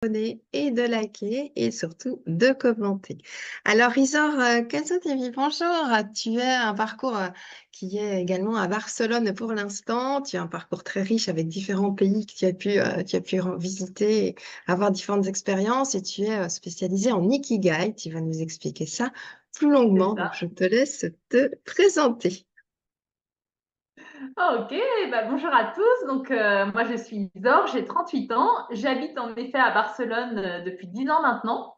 t'abonner et de liker et surtout de commenter. Alors, Isor, Cassadevi, bonjour. Tu as un parcours qui est également à Barcelone pour l'instant. Tu as un parcours très riche avec différents pays que tu as pu visiter, et avoir différentes expériences et tu es spécialisé en Ikigai. Tu vas nous expliquer ça plus C'est longuement. Donc, ça. je te laisse te présenter. Ok, bah, bonjour à tous. Donc, moi, je suis Zor, j'ai 38 ans. J'habite en effet à Barcelone depuis 10 ans maintenant.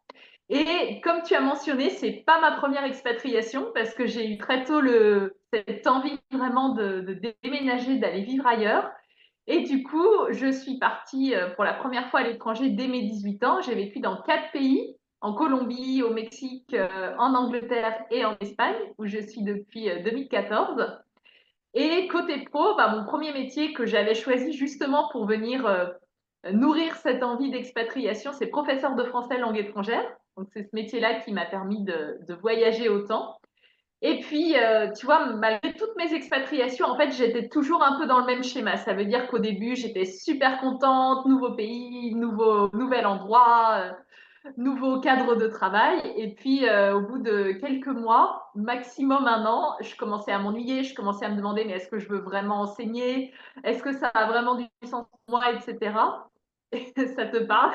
Et comme tu as mentionné, c'est pas ma première expatriation parce que j'ai eu très tôt cette envie vraiment de déménager, d'aller vivre ailleurs. Et du coup, je suis partie pour la première fois à l'étranger dès mes 18 ans. J'ai vécu dans 4 pays, en Colombie, au Mexique, en Angleterre et en Espagne, où je suis depuis 2014. Et côté pro, bah, mon premier métier que j'avais choisi justement pour venir nourrir cette envie d'expatriation, c'est professeur de français langue étrangère. Donc c'est ce métier-là qui m'a permis de voyager autant. Et puis, tu vois, malgré toutes mes expatriations, en fait, j'étais toujours un peu dans le même schéma. Ça veut dire qu'au début, j'étais super contente, nouveau pays, nouvel endroit, nouveau cadre de travail. Et puis, au bout de quelques mois, maximum un an, je commençais à m'ennuyer, je commençais à me demander, mais est-ce que je veux vraiment enseigner? Est-ce que ça a vraiment du sens pour moi, etc. Et ça te parle?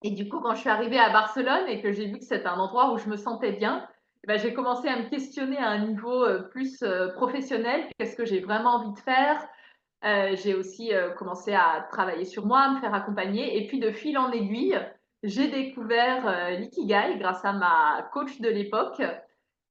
Et du coup, quand je suis arrivée à Barcelone et que j'ai vu que c'était un endroit où je me sentais bien, eh ben, j'ai commencé à me questionner à un niveau plus professionnel. Qu'est-ce que j'ai vraiment envie de faire? J'ai aussi commencé à travailler sur moi, à me faire accompagner. Et puis, de fil en aiguille, j'ai découvert l'ikigai grâce à ma coach de l'époque.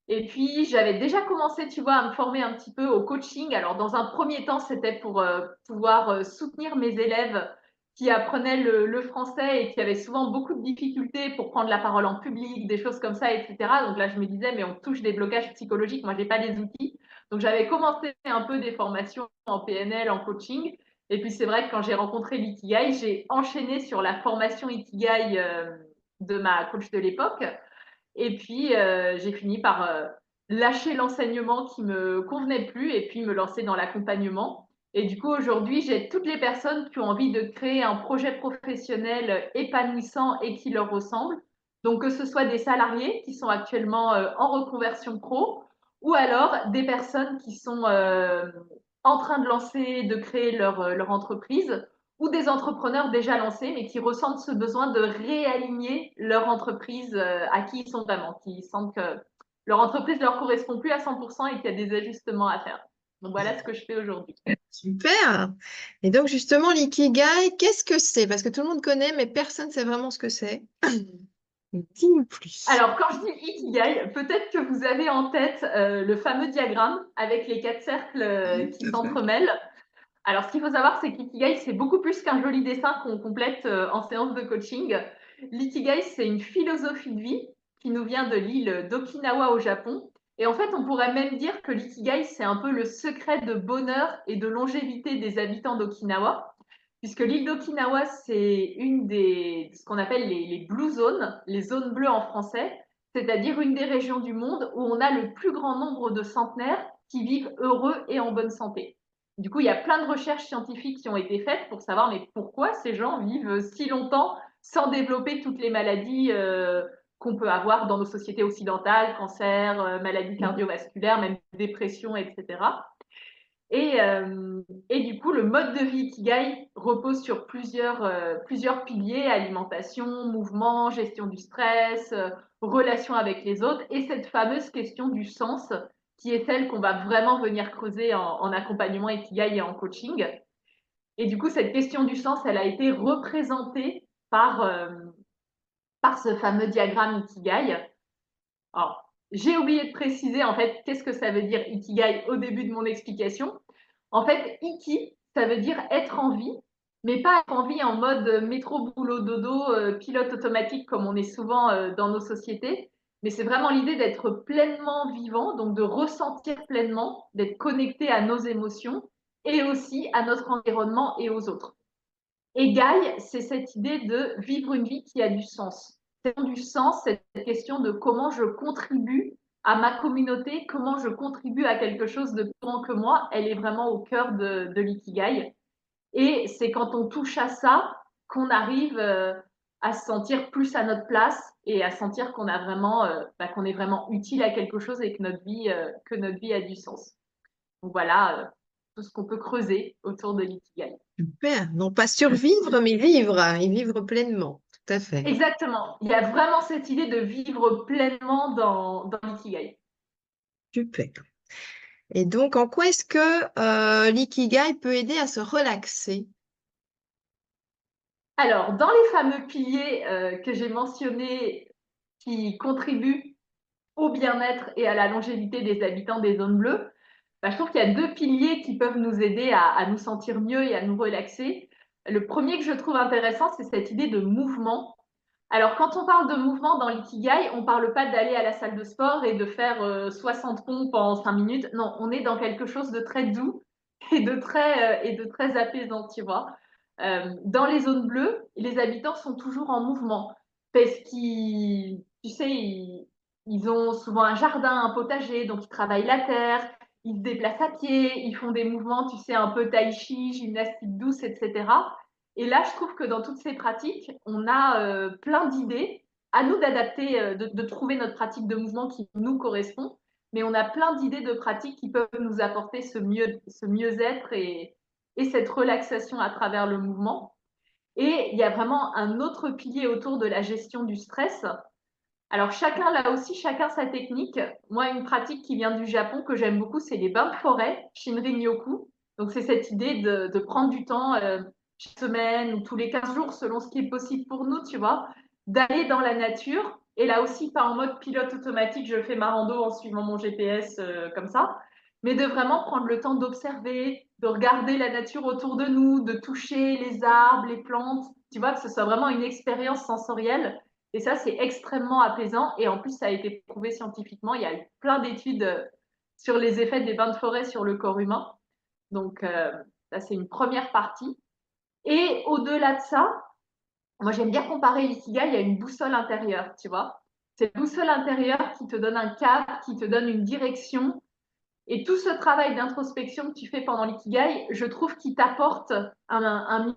Et puis, j'avais déjà commencé, tu vois, à me former un petit peu au coaching. Alors, dans un premier temps, c'était pour pouvoir soutenir mes élèves qui apprenaient le français et qui avaient souvent beaucoup de difficultés pour prendre la parole en public, des choses comme ça, etc. Donc là, je me disais, mais on touche des blocages psychologiques. Moi, j'ai pas les outils. Donc, j'avais commencé un peu des formations en PNL, en coaching. Et puis, c'est vrai que quand j'ai rencontré l'Ikigai, j'ai enchaîné sur la formation Ikigai de ma coach de l'époque. Et puis, j'ai fini par lâcher l'enseignement qui me convenait plus et puis me lancer dans l'accompagnement. Et du coup, aujourd'hui, j'aide toutes les personnes qui ont envie de créer un projet professionnel épanouissant et qui leur ressemble. Donc, que ce soit des salariés qui sont actuellement en reconversion pro ou alors des personnes qui sont en train de lancer, de créer leur entreprise ou des entrepreneurs déjà lancés, mais qui ressentent ce besoin de réaligner leur entreprise à qui ils sont vraiment, qui sentent que leur entreprise ne leur correspond plus à 100% et qu'il y a des ajustements à faire. Donc voilà ce que je fais aujourd'hui. Super. Et donc, justement, l'ikigai, qu'est-ce que c'est? Parce que tout le monde connaît, mais personne ne sait vraiment ce que c'est. Dis-nous plus. Alors, quand je dis Ikigai, peut-être que vous avez en tête le fameux diagramme avec les 4 cercles qui Tout à fait. s'entremêlent. Alors, ce qu'il faut savoir, c'est qu'Ikigai, c'est beaucoup plus qu'un joli dessin qu'on complète en séance de coaching. L'Ikigai, c'est une philosophie de vie qui nous vient de l'île d'Okinawa au Japon. Et en fait, on pourrait même dire que l'Ikigai, c'est un peu le secret de bonheur et de longévité des habitants d'Okinawa, puisque l'île d'Okinawa, c'est une ce qu'on appelle les blue zones, les zones bleues en français, c'est-à-dire une des régions du monde où on a le plus grand nombre de centenaires qui vivent heureux et en bonne santé. Du coup, il y a plein de recherches scientifiques qui ont été faites pour savoir mais pourquoi ces gens vivent si longtemps sans développer toutes les maladies qu'on peut avoir dans nos sociétés occidentales, cancer, maladies cardiovasculaires, même dépression, etc. Et du coup, le mode de vie Ikigai repose sur plusieurs piliers, alimentation, mouvement, gestion du stress, relation avec les autres, et cette fameuse question du sens, qui est celle qu'on va vraiment venir creuser en accompagnement Ikigai et en coaching. Et du coup, cette question du sens, elle a été représentée par ce fameux diagramme Ikigai. Alors, j'ai oublié de préciser en fait qu'est-ce que ça veut dire Ikigai au début de mon explication. En fait, Iki, ça veut dire être en vie, mais pas être en vie en mode métro, boulot, dodo, pilote automatique comme on est souvent dans nos sociétés, mais c'est vraiment l'idée d'être pleinement vivant, donc de ressentir pleinement, d'être connecté à nos émotions et aussi à notre environnement et aux autres. Égaille, c'est cette idée de vivre une vie qui a du sens. C'est du sens, cette question de comment je contribue à ma communauté, comment je contribue à quelque chose de plus grand que moi, elle est vraiment au cœur de l'ikigai. Et c'est quand on touche à ça qu'on arrive à se sentir plus à notre place et à sentir qu'on a vraiment, qu'on est vraiment utile à quelque chose et que notre vie a du sens. Donc voilà tout ce qu'on peut creuser autour de l'ikigai. Super. Non pas survivre, mais vivre et vivre pleinement. Tout à fait. Exactement. Il y a vraiment cette idée de vivre pleinement dans l'ikigai. Super. Et donc, en quoi est-ce que l'ikigai peut aider à se relaxer? Alors, dans les fameux piliers que j'ai mentionnés qui contribuent au bien-être et à la longévité des habitants des zones bleues, je trouve qu'il y a deux piliers qui peuvent nous aider à nous sentir mieux et à nous relaxer. Le premier que je trouve intéressant, c'est cette idée de mouvement. Alors, quand on parle de mouvement dans l'ikigai, on ne parle pas d'aller à la salle de sport et de faire 60 pompes en 5 minutes. Non, on est dans quelque chose de très doux et de très apaisant, tu vois. Dans les zones bleues, les habitants sont toujours en mouvement parce qu'ils, tu sais, ils ont souvent un jardin, un potager, donc ils travaillent la terre, ils se déplacent à pied, ils font des mouvements, tu sais, un peu tai chi, gymnastique douce, etc. Et là, je trouve que dans toutes ces pratiques, on a plein d'idées. À nous d'adapter, de trouver notre pratique de mouvement qui nous correspond, mais on a plein d'idées de pratiques qui peuvent nous apporter ce mieux-être et cette relaxation à travers le mouvement. Et il y a vraiment un autre pilier autour de la gestion du stress. Alors chacun, là aussi, chacun sa technique. Moi, une pratique qui vient du Japon que j'aime beaucoup, c'est les bains de forêt, Shinrin-yoku. Donc c'est cette idée de prendre du temps chaque semaine ou tous les 15 jours, selon ce qui est possible pour nous, tu vois, d'aller dans la nature. Et là aussi, pas en mode pilote automatique, je fais ma rando en suivant mon GPS comme ça, mais de vraiment prendre le temps d'observer, de regarder la nature autour de nous, de toucher les arbres, les plantes, tu vois, que ce soit vraiment une expérience sensorielle. Et ça, c'est extrêmement apaisant. Et en plus, ça a été prouvé scientifiquement. Il y a eu plein d'études sur les effets des bains de forêt sur le corps humain. Donc, ça, c'est une première partie. Et au-delà de ça, moi, j'aime bien comparer l'ikigai à une boussole intérieure, tu vois. C'est une boussole intérieure qui te donne un cap, qui te donne une direction. Et tout ce travail d'introspection que tu fais pendant l'ikigai, je trouve qu'il t'apporte un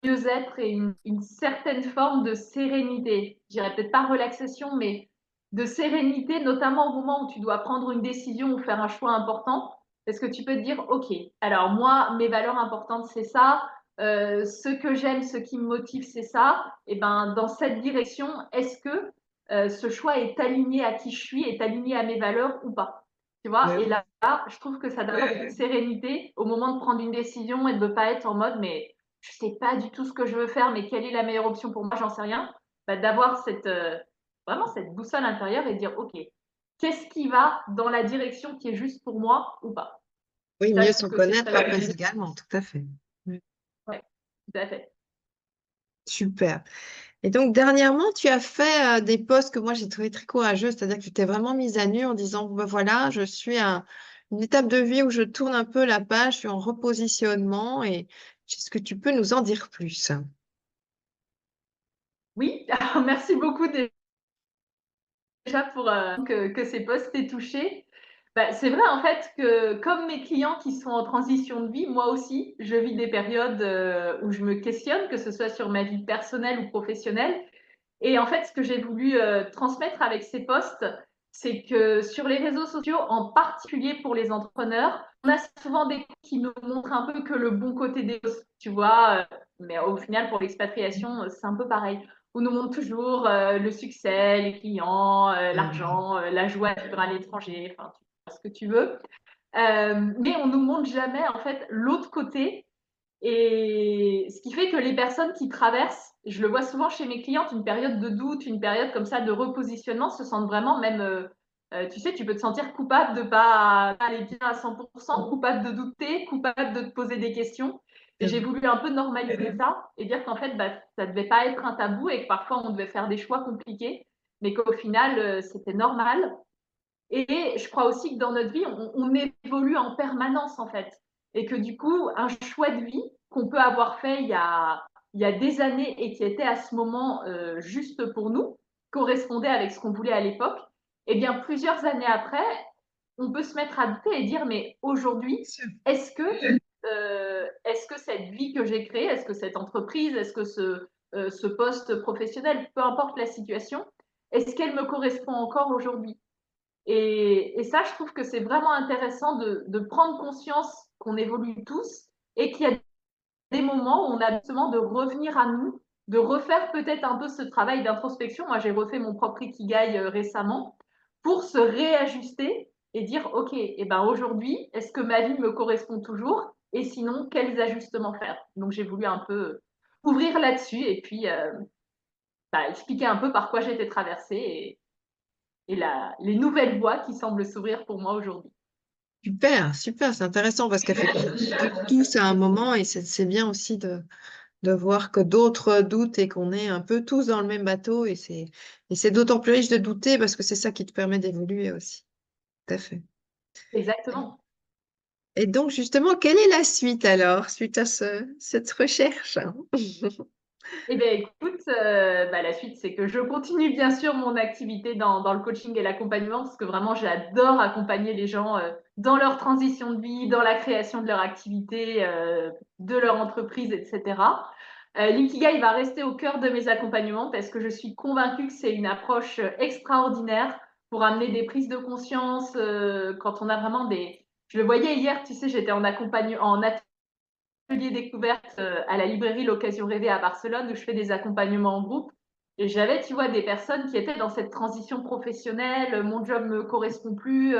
mieux-être et une certaine forme de sérénité. Je dirais peut-être pas relaxation, mais de sérénité, notamment au moment où tu dois prendre une décision ou faire un choix important, parce que tu peux te dire, OK, alors moi, mes valeurs importantes, c'est ça, ce que j'aime, ce qui me motive, c'est ça, et ben dans cette direction, est-ce que ce choix est aligné à qui je suis, est aligné à mes valeurs ou pas? Tu vois, et Oui. là, je trouve que ça donne une sérénité au moment de prendre une décision et de ne pas être en mode, mais je sais pas du tout ce que je veux faire, mais quelle est la meilleure option pour moi, j'en sais rien. D'avoir vraiment cette boussole intérieure et de dire, OK, qu'est-ce qui va dans la direction qui est juste pour moi ou pas? Oui, Ça, mieux je se trouve que c'est connaître très après utile. également, tout à fait. Oui. Ouais, tout à fait. Super. Et donc, dernièrement, tu as fait des posts que moi j'ai trouvé très courageux, c'est-à-dire que tu t'es vraiment mise à nu en disant, ben voilà, je suis à une étape de vie où je tourne un peu la page, je suis en repositionnement et est-ce que tu peux nous en dire plus? Oui, alors merci beaucoup déjà pour que ces postes t'aient touché. C'est vrai en fait que comme mes clients qui sont en transition de vie, moi aussi, je vis des périodes où je me questionne, que ce soit sur ma vie personnelle ou professionnelle. Et en fait, ce que j'ai voulu transmettre avec ces posts, c'est que sur les réseaux sociaux, en particulier pour les entrepreneurs, on a souvent des qui nous montrent un peu que le bon côté des choses, tu vois. Mais au final, pour l'expatriation, c'est un peu pareil. On nous montre toujours le succès, les clients, Oui. l'argent, la joie de vivre à l'étranger, enfin, tu vois ce que tu veux. Mais on nous montre jamais en fait l'autre côté et ce qui fait que les personnes qui traversent, je le vois souvent chez mes clientes, une période de doute, une période comme ça de repositionnement, se sentent vraiment même, tu sais, tu peux te sentir coupable de pas aller bien à 100%, coupable de douter, coupable de te poser des questions. Et j'ai voulu un peu normaliser ça et dire qu'en fait, ça devait pas être un tabou et que parfois on devait faire des choix compliqués, mais qu'au final, c'était normal. Et je crois aussi que dans notre vie, on évolue en permanence, en fait. Et que du coup, un choix de vie qu'on peut avoir fait il y a des années et qui était à ce moment juste pour nous, correspondait avec ce qu'on voulait à l'époque, et bien plusieurs années après, on peut se mettre à douter et dire, mais aujourd'hui, est-ce que est-ce que cette vie que j'ai créée, est-ce que cette entreprise, est-ce que ce poste professionnel, peu importe la situation, est-ce qu'elle me correspond encore aujourd'hui? Et ça, je trouve que c'est vraiment intéressant de prendre conscience qu'on évolue tous et qu'il y a des moments où on a besoin de revenir à nous, de refaire peut-être un peu ce travail d'introspection. Moi, j'ai refait mon propre Ikigai récemment pour se réajuster et dire, OK, eh ben, aujourd'hui, est-ce que ma vie me correspond toujours? Et sinon, quels ajustements faire? Donc, j'ai voulu un peu ouvrir là-dessus et puis expliquer un peu par quoi j'étais traversée et les nouvelles voies qui semblent s'ouvrir pour moi aujourd'hui. Super, super, c'est intéressant parce qu'effectivement, on doute tous à un moment et c'est bien aussi de voir que d'autres doutent et qu'on est un peu tous dans le même bateau et c'est d'autant plus riche de douter parce que c'est ça qui te permet d'évoluer aussi. Tout à fait. Exactement. Et donc, justement, quelle est la suite alors, suite à cette recherche? Eh bien, écoute, la suite, c'est que je continue bien sûr mon activité dans le coaching et l'accompagnement parce que vraiment, j'adore accompagner les gens dans leur transition de vie, dans la création de leur activité, de leur entreprise, etc. L'ikigai va rester au cœur de mes accompagnements parce que je suis convaincue que c'est une approche extraordinaire pour amener des prises de conscience quand on a vraiment des... Je le voyais hier, tu sais, j'étais en accompagnement, atelier découverte à la librairie L'Occasion rêvée à Barcelone où je fais des accompagnements en groupe. Et j'avais, tu vois, des personnes qui étaient dans cette transition professionnelle, mon job me correspond plus,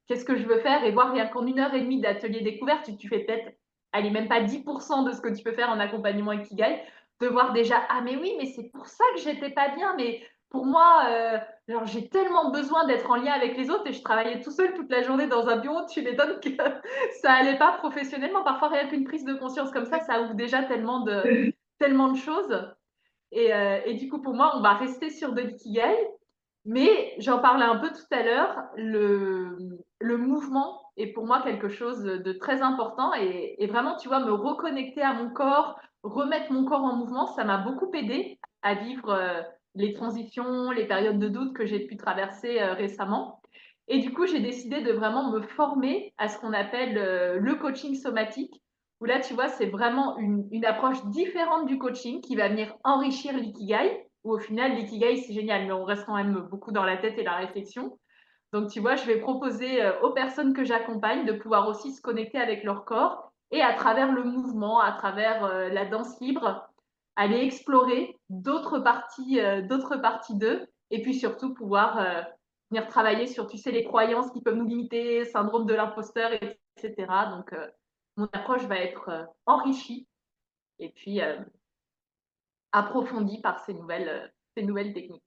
qu'est-ce que je veux faire? Et voir rien qu'en 1 heure et demie d'atelier découverte, tu fais peut-être, allez, même pas 10% de ce que tu peux faire en accompagnement Ikigai, de voir déjà, ah mais oui, mais c'est pour ça que j'étais pas bien, mais pour moi, genre, j'ai tellement besoin d'être en lien avec les autres et je travaillais tout seul toute la journée dans un bureau, tu m'étonnes que ça allait pas professionnellement. Parfois, rien qu'une prise de conscience comme ça ouvre déjà tellement de choses. Et du coup, pour moi, on va rester sur de l'ikigai, mais j'en parlais un peu tout à l'heure, le mouvement est pour moi quelque chose de très important et vraiment, tu vois, me reconnecter à mon corps, remettre mon corps en mouvement, ça m'a beaucoup aidé à vivre les transitions, les périodes de doute que j'ai pu traverser récemment. Et du coup, j'ai décidé de vraiment me former à ce qu'on appelle le coaching somatique, où là, tu vois, c'est vraiment une approche différente du coaching qui va venir enrichir l'ikigai, où au final, l'ikigai, c'est génial, mais on reste quand même beaucoup dans la tête et la réflexion. Donc, tu vois, je vais proposer aux personnes que j'accompagne de pouvoir aussi se connecter avec leur corps et à travers le mouvement, à travers la danse libre, aller explorer d'autres parties d'eux et puis surtout pouvoir venir travailler sur, tu sais, les croyances qui peuvent nous limiter, syndrome de l'imposteur, etc. Donc, mon approche va être enrichie et puis approfondie par ces nouvelles techniques.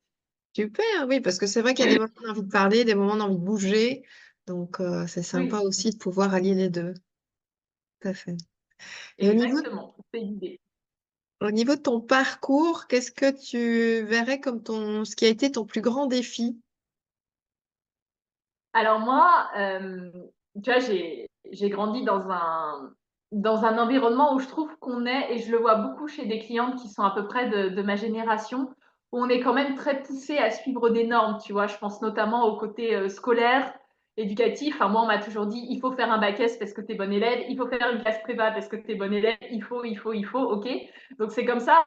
Super, oui, parce que c'est vrai qu'il y a des moments d'envie de parler, des moments d'envie de bouger. Donc, c'est sympa Oui, aussi de pouvoir allier les deux. Tout à fait. Et exactement, c'est l'idée. au niveau de ton parcours, qu'est-ce que tu verrais comme ce qui a été ton plus grand défi? Alors moi, tu vois, j'ai grandi dans un environnement où je trouve qu'on est, et je le vois beaucoup chez des clientes qui sont à peu près de ma génération, où on est quand même très poussé à suivre des normes, tu vois. Je pense notamment au côté scolaire, éducatif. Enfin, moi, on m'a toujours dit, il faut faire un bac S parce que tu es bon élève, il faut faire une classe prépa parce que tu es bon élève, il faut, ok. Donc c'est comme ça,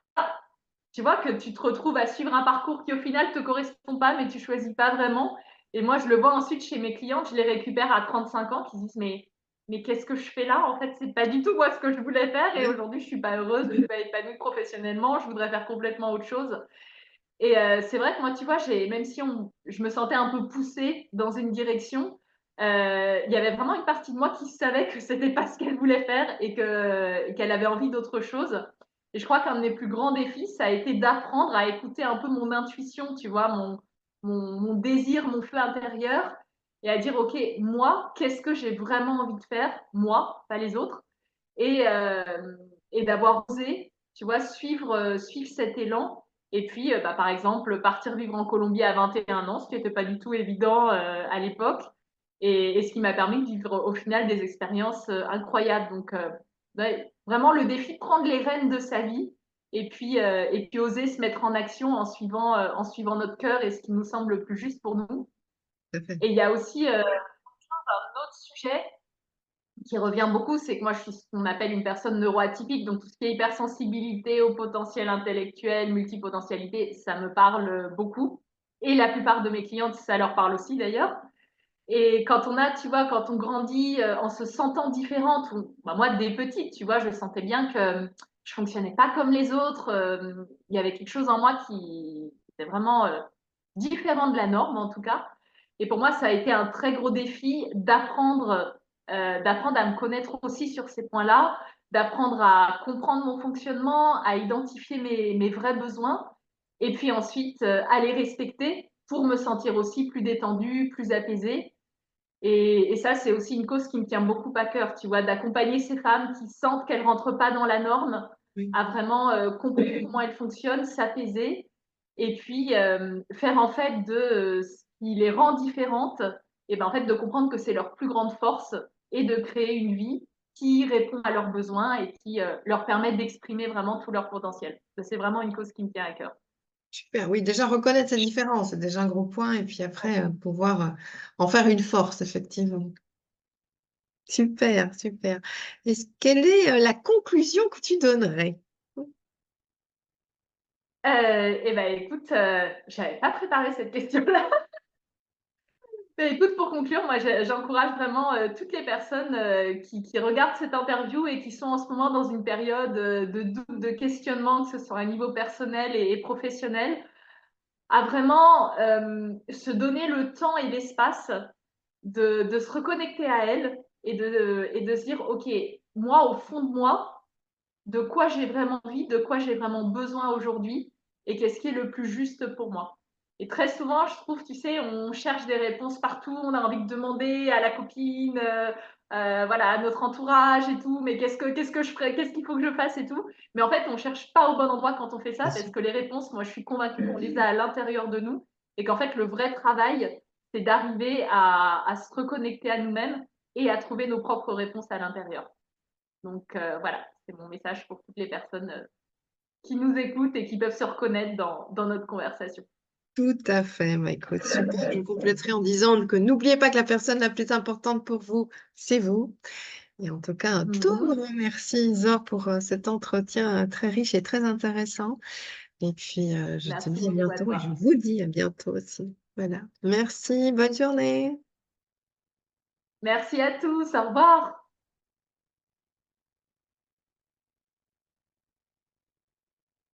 tu vois, que tu te retrouves à suivre un parcours qui au final te correspond pas, mais tu choisis pas vraiment. Et moi, je le vois ensuite chez mes clientes, je les récupère à 35 ans, qui disent mais qu'est-ce que je fais là? En fait, c'est pas du tout moi ce que je voulais faire. Et Oui, aujourd'hui, je suis pas heureuse, je suis pas épanouie professionnellement, je voudrais faire complètement autre chose. Et c'est vrai que moi, tu vois, même si je me sentais un peu poussée dans une direction, il y avait vraiment une partie de moi qui savait que c'était pas ce qu'elle voulait faire et qu'elle avait envie d'autre chose. Et je crois qu'un de mes plus grands défis, ça a été d'apprendre à écouter un peu mon intuition, tu vois, mon désir, mon feu intérieur, et à dire, OK, moi, qu'est-ce que j'ai vraiment envie de faire, moi, pas les autres, et, euh, et d'avoir osé, tu vois, suivre cet élan. Et puis, par exemple, partir vivre en Colombie à 21 ans, ce qui n'était pas du tout évident à l'époque, et ce qui m'a permis de vivre au final des expériences incroyables. Donc, ouais, vraiment le défi de prendre les rênes de sa vie et puis oser se mettre en action en suivant notre cœur et ce qui nous semble le plus juste pour nous. tout à fait. Et il y a aussi un autre sujet qui revient beaucoup, c'est que moi, je suis ce qu'on appelle une personne neuroatypique. Donc, tout ce qui est hypersensibilité au potentiel intellectuel, multipotentialité, ça me parle beaucoup. Et la plupart de mes clientes, ça leur parle aussi d'ailleurs. Et quand on a, tu vois, quand on grandit en se sentant différente, bah, moi, dès petite, tu vois, je sentais bien que je fonctionnais pas comme les autres. Il y avait quelque chose en moi qui était vraiment différent de la norme, en tout cas. Et pour moi, ça a été un très gros défi d'apprendre à me connaître aussi sur ces points-là, d'apprendre à comprendre mon fonctionnement, à identifier mes vrais besoins, et puis ensuite à les respecter pour me sentir aussi plus détendue, plus apaisée. Et ça, c'est aussi une cause qui me tient beaucoup à cœur, tu vois, d'accompagner ces femmes qui sentent qu'elles ne rentrent pas dans la norme, Oui. à vraiment comprendre comment elles fonctionnent, s'apaiser, et puis faire en fait de ce qui les rend différentes, et ben en fait de comprendre que c'est leur plus grande force et de créer une vie qui répond à leurs besoins et qui leur permet d'exprimer vraiment tout leur potentiel. Ça, c'est vraiment une cause qui me tient à cœur. Super, oui, déjà reconnaître ces différences, c'est déjà un gros point, et puis après, pouvoir en faire une force, effectivement. Super, super. Quelle est la conclusion que tu donnerais? Eh ben écoute, j'avais pas préparé cette question-là. Écoute, pour conclure, moi, j'encourage vraiment toutes les personnes qui regardent cette interview et qui sont en ce moment dans une période de doute, de questionnement, que ce soit à un niveau personnel et professionnel, à vraiment se donner le temps et l'espace de se reconnecter à elles et de se dire, OK, moi, au fond de moi, de quoi j'ai vraiment envie, de quoi j'ai vraiment besoin aujourd'hui et qu'est-ce qui est le plus juste pour moi. Et très souvent, je trouve, tu sais, on cherche des réponses partout, on a envie de demander à la copine, voilà, à notre entourage et tout, mais qu'est-ce que je ferais, qu'est-ce qu'il faut que je fasse et tout. Mais en fait, on cherche pas au bon endroit quand on fait ça, Bien parce sûr. que les réponses, moi, je suis convaincue qu'on les a à l'intérieur de nous et qu'en fait, le vrai travail, c'est d'arriver à se reconnecter à nous-mêmes et à trouver nos propres réponses à l'intérieur. Donc voilà, c'est mon message pour toutes les personnes qui nous écoutent et qui peuvent se reconnaître dans notre conversation. Tout à fait, bah, écoute, super. Je compléterai en disant que n'oubliez pas que la personne la plus importante pour vous, c'est vous. Et en tout cas, un tout Mhm. grand merci, Zor, pour cet entretien très riche et très intéressant. Et puis, je te Merci dis à beaucoup à bientôt et toi. je vous dis à bientôt aussi. Voilà. Merci, bonne journée. Merci à tous, au revoir.